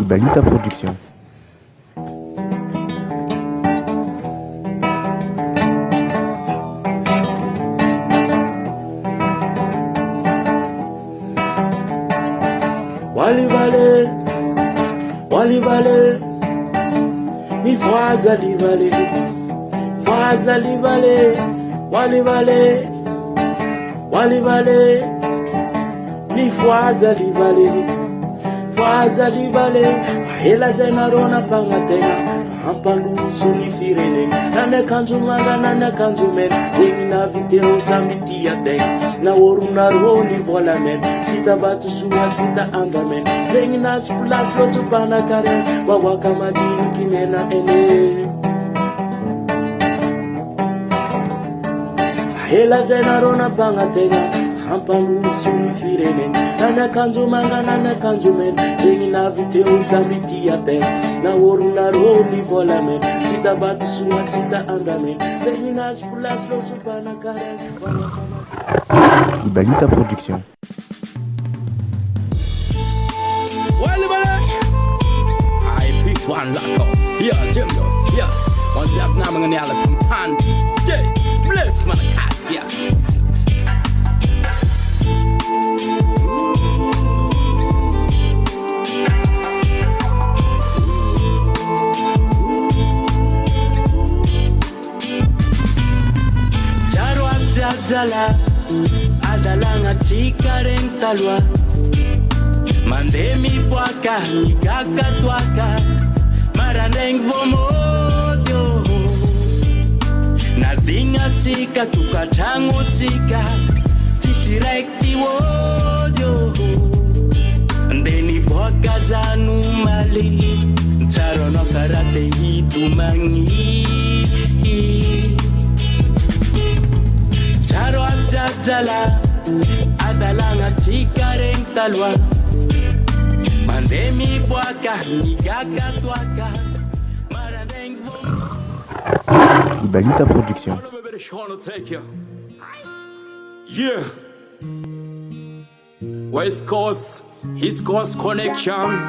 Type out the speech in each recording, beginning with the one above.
Ibalita Production. Wali vale, mi faza li vale, wali vale, mi faza li vale, hela zena rona pangatena, hampalu suni firene, nane kanzumanga nane kanzumen, zeni na video samiti ate, na oruna roni vola men, sita batu suwan sita andamen, zeni na spulas lo supana kare, wawaka madini kimena ene. Hela zena rona pangatena, hampalu suni firene, nane kanzumanga nane kanzumen, zeni na video samiti ate, na oruna roni vola men, sita batu suwan sita andamen, zeni na spulas lo supana kare, wawaka madini. Ibalita Production. One lock up, yeah, Jim, yeah. One job now, I'm gonna yell at yeah, bless Manankasy, yeah. Zala, adalanga chikareng talwa, mandemi puaka, nikaka tuaka, maraneng vomodio, nadinga chika tukachangu chika, chichirekti wodio, ndeni puaka zanu mali, charono karate hitumangi. Charo Zala, adalanga chikareng talwa, mandemi puaka, nikaka tuaka, maraneng Ibalita Production. Yeah. West Coast, East Coast connection.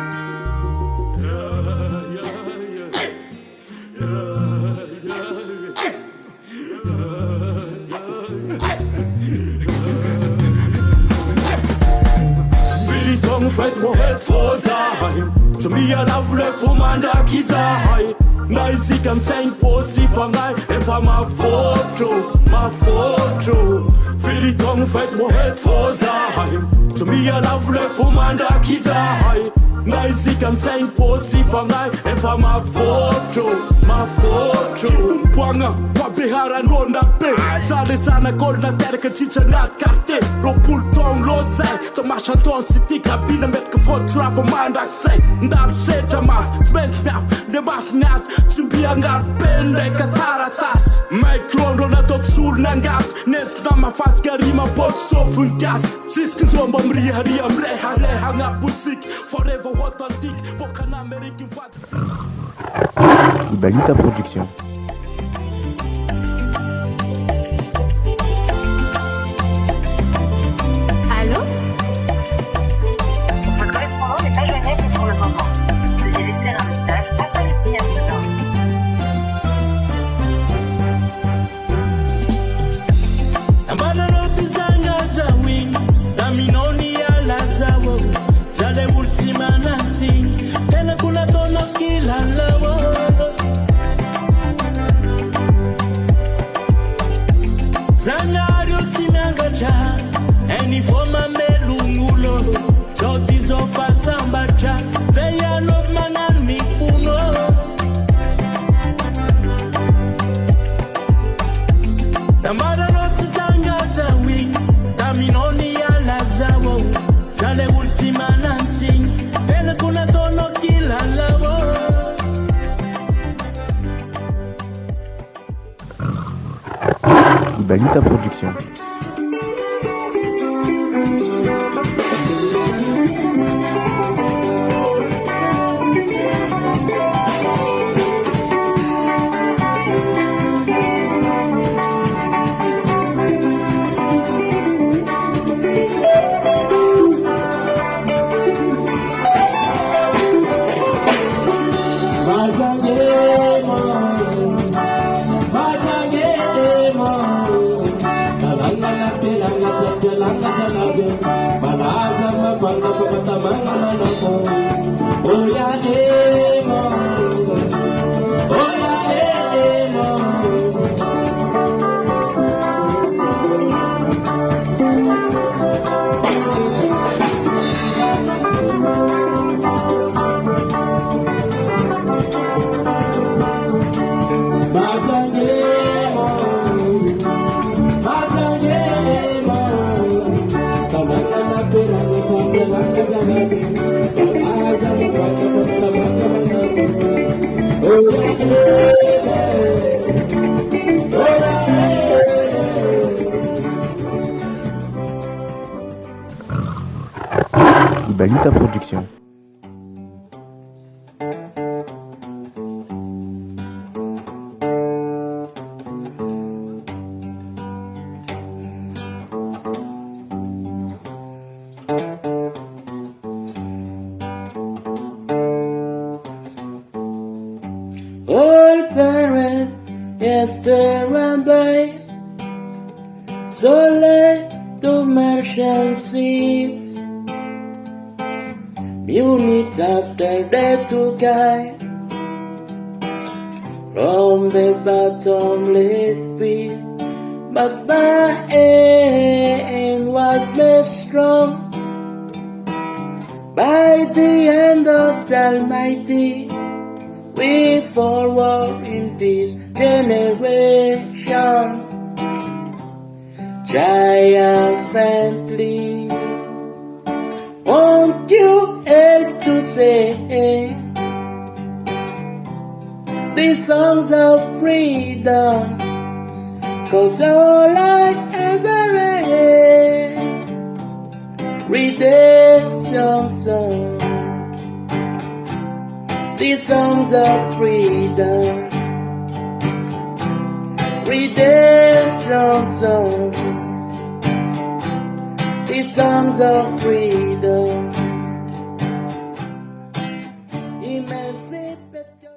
Faites mon head for sein. To me, I love le commander qui s'aille. Naisi comme 5 possi fangai. If I'm a photo. Feel it come, faites mon head for sein. To me, I love le commander qui s'aille. Naisi comme 5 possi fangai. If I'm a photo. Puanga, wabihara ronda pe. Sale sana golda terka chichanat karte. Ropul tong lo sai. Tomasha ton city kabina met ka fototra for mandak sai. Ndar seta ma, spens maf, de bas nat. Sumbia ngat pende kataratas. Micron rona tok sul nangat. Net na ma fas garima pot sof un gas. Siskin zomba mriha reha ngapusik. Forever authentic. Bokan American fat. Ibalita Production. Allô? Votre correspondant n'est pas joignable pour le moment. Veuillez laisser un message après le signal sonore. Ambana noti zanga zawi, daminoni ya lazawo, zale ultima nanti, tena kula tono kila lawo. Zanga ryoti nangacha, eni forma melungulo, zotizo fasambacha, zeya love manan mifuno. Ambana noti zanga zawi, daminoni ya lazawo, zale ultima nanti, tena kula tono kila lawo. Ibalita Production. Ibalita Production. All parent yesterday, soleil to merchant ships, unit after day to guide from the bottomless pit, but my end was made strong by the hand of the Almighty. We forward in this generation triumphantly. Won't you help to sing these songs of freedom? 'Cause all I ever had, redemption song. These songs of freedom, redemption song. These songs of freedom, emancipate.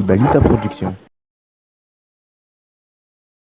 Ibalita Production.